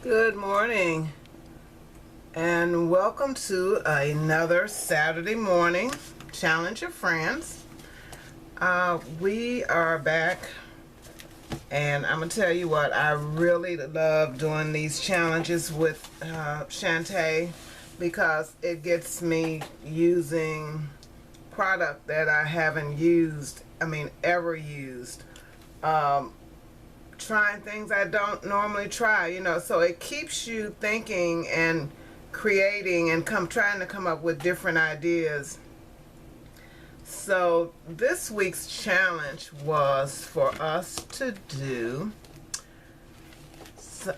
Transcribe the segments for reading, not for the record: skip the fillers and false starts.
Good morning and welcome to another Saturday morning challenge of friends. We are back, and I'm gonna tell you what, I really love doing these challenges with Shantae because it gets me using product that I haven't used, ever used. Trying things I don't normally try, so it keeps you thinking and creating and trying to come up with different ideas. So this week's challenge was for us to do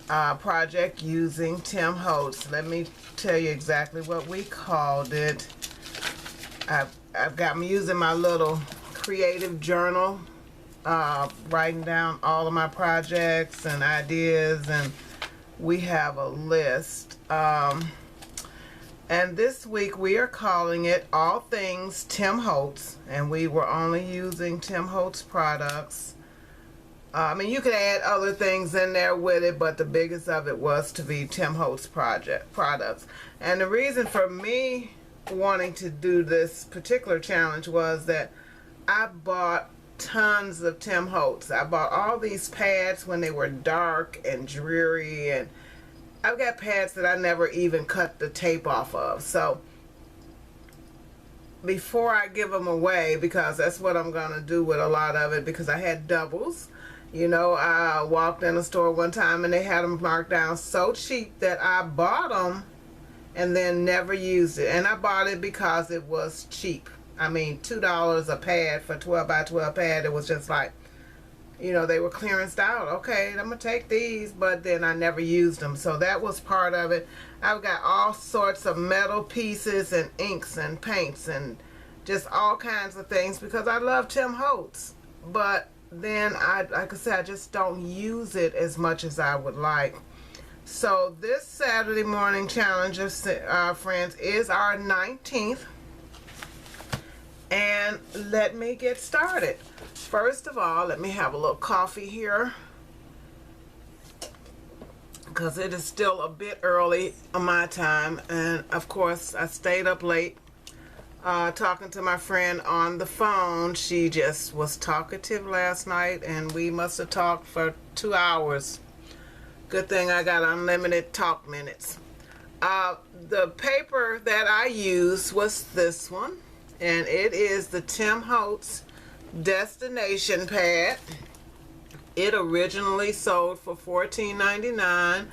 a project using Tim Holtz. Let me tell you exactly what we called it. I've got me using my little creative journal, writing down all of my projects and ideas, and we have a list. And this week we are calling it All Things Tim Holtz, and we were only using Tim Holtz products. You could add other things in there with it, but the biggest of it was to be Tim Holtz products. And the reason for me wanting to do this particular challenge was that I bought tons of Tim Holtz. I bought all these pads when they were dark and dreary, and I've got pads that I never even cut the tape off of. So before I give them away, because that's what I'm going to do with a lot of it, because I had doubles. I walked in a store one time and they had them marked down so cheap that I bought them and then never used it. And I bought it because it was cheap. $2 a pad for 12 by 12 pad. It was just like, they were clearanced out. Okay, I'm gonna take these, but then I never used them. So that was part of it. I've got all sorts of metal pieces and inks and paints and just all kinds of things because I love Tim Holtz. But then like I said, I just don't use it as much as I would like. So this Saturday morning challenge of friends is our 19th. And let me get started. First of all, let me have a little coffee here because it is still a bit early on my time. And of course, I stayed up late talking to my friend on the phone. She just was talkative last night, and we must have talked for 2 hours. Good thing I got unlimited talk minutes. The paper that I used was this one. And it is the Tim Holtz Destination Pad. It originally sold for $14.99,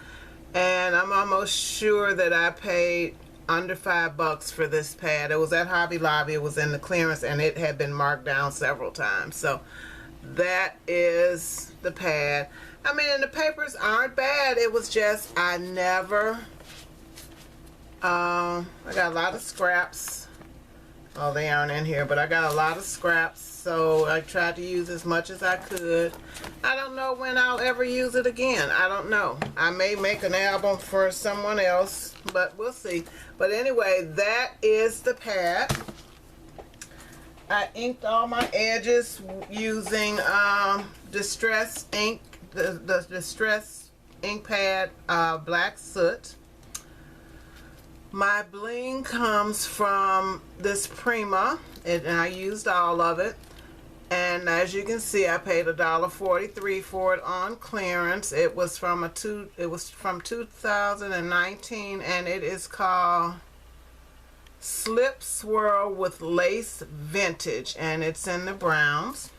and I'm almost sure that I paid under $5 for this pad. It was at Hobby Lobby. It was in the clearance, and it had been marked down several times. So that is the pad. And the papers aren't bad. It was just I got a lot of scraps. Oh, they aren't in here, but I got a lot of scraps, so I tried to use as much as I could. I don't know when I'll ever use it again. I don't know. I may make an album for someone else, but we'll see. But anyway, that is the pad. I inked all my edges using Distress ink, the Distress ink pad, Black Soot. My bling comes from this Prima, and I used all of it. And as you can see, I paid $1.43 for it on clearance. It was from 2019, and it is called Slip Swirl with Lace Vintage, and it's in the browns.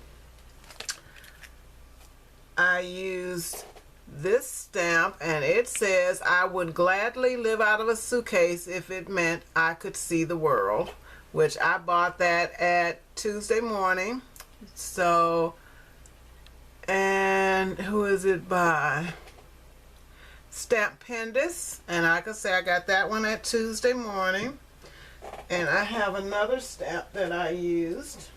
I used this stamp, and it says, I would gladly live out of a suitcase if it meant I could see the world, which I bought that at Tuesday morning. So, and who is it by? Stamp Pendus, and like I say, I got that one at Tuesday morning. And I have another stamp that I used.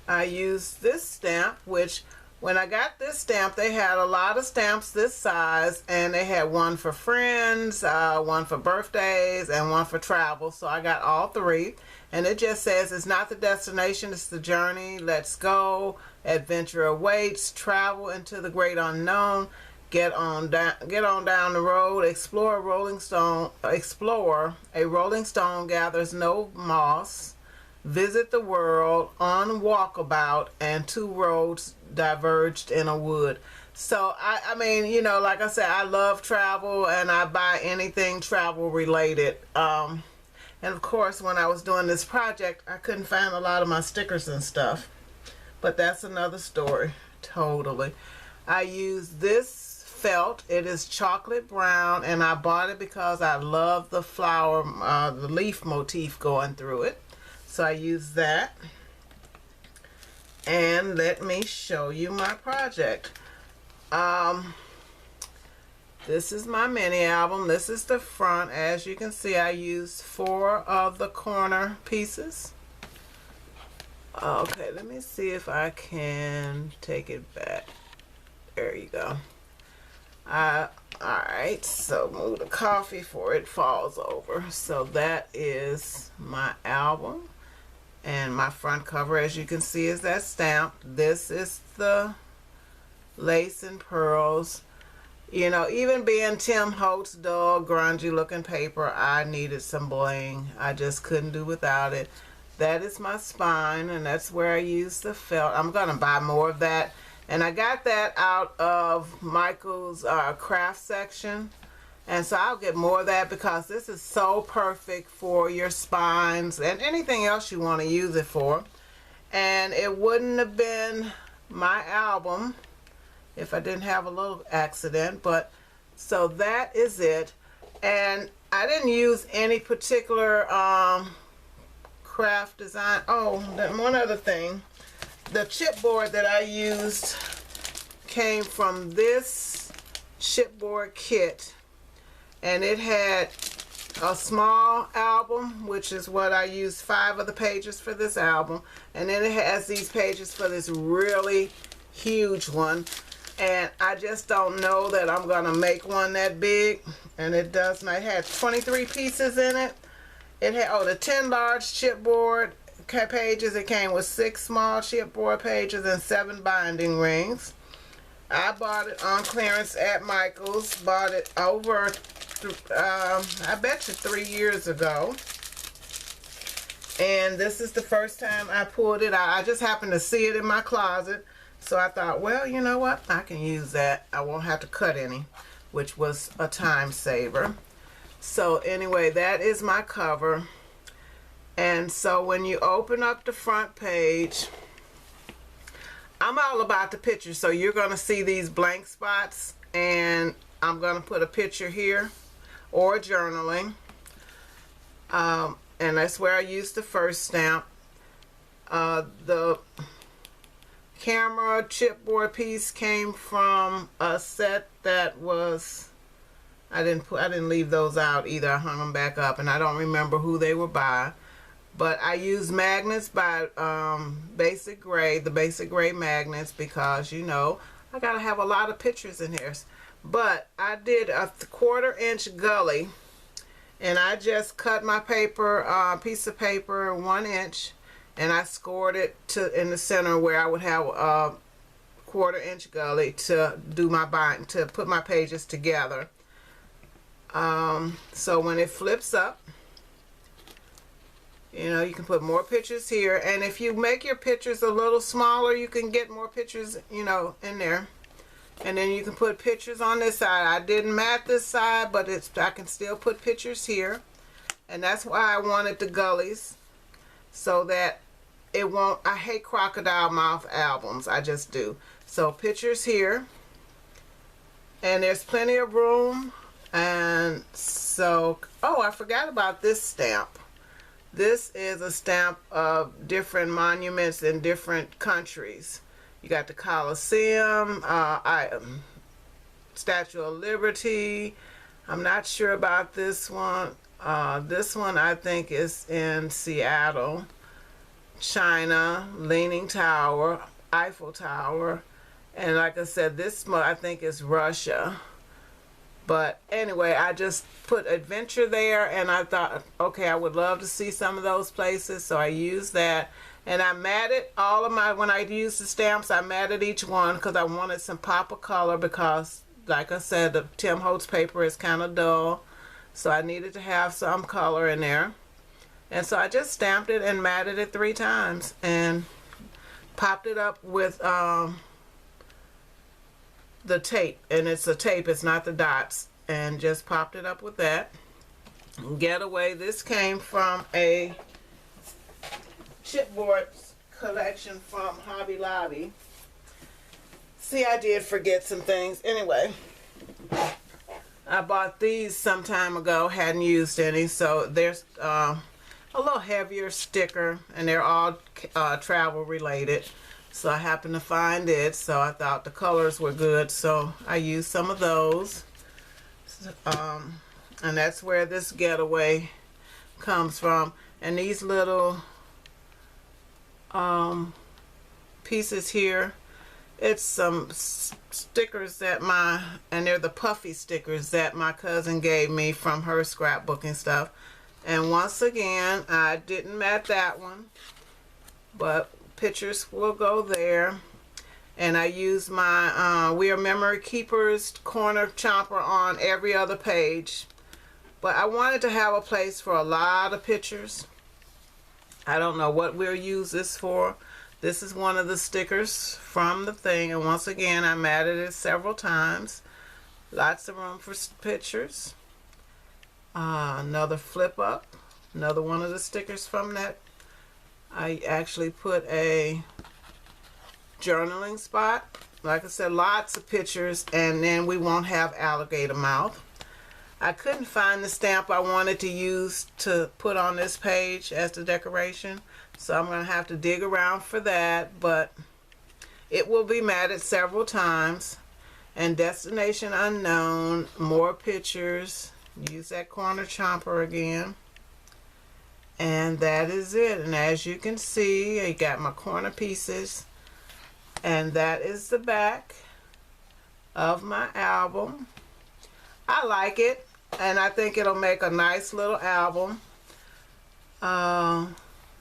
I used this stamp, which when I got this stamp, they had a lot of stamps this size, and they had one for friends, one for birthdays, and one for travel. So I got all three, and it just says, it's not the destination, it's the journey. Let's go. Adventure awaits. Travel into the great unknown. Get on down the road, explore a rolling stone, gathers no moss, visit the world, on walkabout, and two roads diverged in a wood. So I mean, you know, like I said, I love travel and I buy anything travel related. And of course, when I was doing this project, I couldn't find a lot of my stickers and stuff, but that's another story totally. I used this felt. It is chocolate brown, and I bought it because I love the flower, the leaf motif going through it. So I used that. And let me show you my project. This is my mini album. This is the front. As you can see, I used 4 of the corner pieces. Okay, let me see if I can take it back. There you go. Alright, so move the coffee before it falls over. So that is my album, and my front cover, as you can see, is that stamp. This is the lace and pearls. You know, even being Tim Holtz, dull, grungy looking paper, I needed some bling. I just couldn't do without it. That is my spine, and that's where I use the felt. I'm gonna buy more of that. And I got that out of Michael's craft section. And so I'll get more of that because this is so perfect for your spines and anything else you want to use it for. And it wouldn't have been my album if I didn't have a little accident. But so that is it. And I didn't use any particular craft design. Oh, then one other thing. The chipboard that I used came from this chipboard kit, and it had a small album, which is what I used 5 of the pages for this album, and then it has these pages for this really huge one, and I just don't know that I'm gonna make one that big, and it does not. It had 23 pieces in it. It had the 10 large chipboard pages. It came with 6 small chipboard pages and 7 binding rings. I bought it on clearance at Michael's. Bought it over, I bet you 3 years ago. And this is the first time I pulled it out. I just happened to see it in my closet. So I thought, well, you know what? I can use that. I won't have to cut any, which was a time saver. So anyway, that is my cover. And so when you open up the front page, I'm all about the picture. So you're going to see these blank spots, and I'm going to put a picture here or journaling. And that's where I used the first stamp. The camera chipboard piece came from a set that was, I didn't leave those out either. I hung them back up, and I don't remember who they were by. But I use magnets by Basic Gray, the Basic Gray magnets, because, you know, I got to have a lot of pictures in here. But I did a 1/4 inch gully, and I just cut my paper, piece of paper 1 inch, and I scored it in the center where I would have a 1/4 inch gully to do my bind, to put my pages together. So when it flips up, you know, you can put more pictures here, and if you make your pictures a little smaller, you can get more pictures, you know, in there. And then you can put pictures on this side. I didn't mat this side, but I can still put pictures here. And that's why I wanted the gullies, so that it won't, I hate crocodile mouth albums, I just do. So pictures here, and there's plenty of room. And so, oh, I forgot about this stamp. This is a stamp of different monuments in different countries. You got the Colosseum, Statue of Liberty. I'm not sure about this one. This one I think is in Seattle, China, Leaning Tower, Eiffel Tower, and like I said, this one I think is Russia. But anyway, I just put adventure there, and I thought, okay, I would love to see some of those places, so I used that. And I matted all of my, when I used the stamps, I matted each one because I wanted some pop of color, because like I said, the Tim Holtz paper is kind of dull, so I needed to have some color in there. And so I just stamped it and matted it 3 times and popped it up with the tape. And it's a tape, it's not the dots. And just popped it up with that. Getaway, this came from a chipboard collection from Hobby Lobby. See, I did forget some things. Anyway, I bought these some time ago, hadn't used any, so there's a little heavier sticker, and they're all travel related. So I happened to find it, so I thought the colors were good, so I used some of those. And that's where this getaway comes from. And these little pieces here, it's some stickers that and they're the puffy stickers that my cousin gave me from her scrapbooking stuff. And once again, I didn't mat that one, but pictures will go there. And I use my We Are Memory Keepers corner chomper on every other page. But I wanted to have a place for a lot of pictures. I don't know what we'll use this for. This is one of the stickers from the thing, and once again I matted it several times. Lots of room for pictures. Another flip up, another one of the stickers from that. I actually put a journaling spot. Like I said, lots of pictures, and then we won't have alligator mouth. I couldn't find the stamp I wanted to use to put on this page as the decoration, so I'm going to have to dig around for that, but it will be matted several times. And destination unknown, more pictures. Use that corner chomper again. And that is it. And as you can see, I got my corner pieces. And that is the back of my album. I like it, and I think it'll make a nice little album.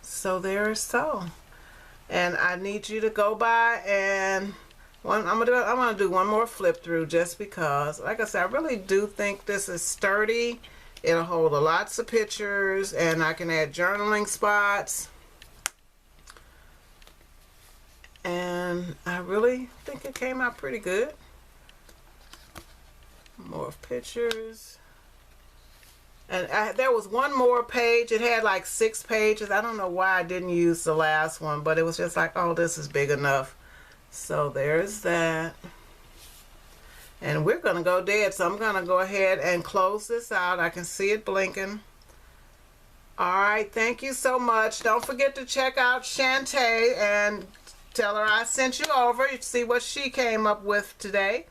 So there's so. And I need you to go by and I'm gonna do one more flip through just because, like I said, I really do think this is sturdy. It'll hold lots of pictures, and I can add journaling spots. And I really think it came out pretty good. More pictures. And there was one more page. It had like 6 pages. I don't know why I didn't use the last one, but it was just like, oh, this is big enough. So there's that. And we're going to go dead, so I'm going to go ahead and close this out. I can see it blinking. All right, thank you so much. Don't forget to check out Shantae and tell her I sent you over. You see what she came up with today.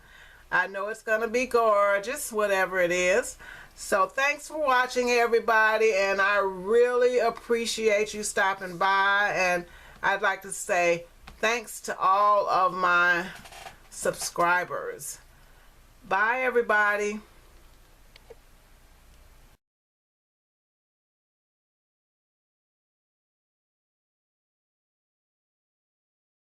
I know it's going to be gorgeous, whatever it is. So thanks for watching, everybody, and I really appreciate you stopping by. And I'd like to say thanks to all of my subscribers. Bye, everybody.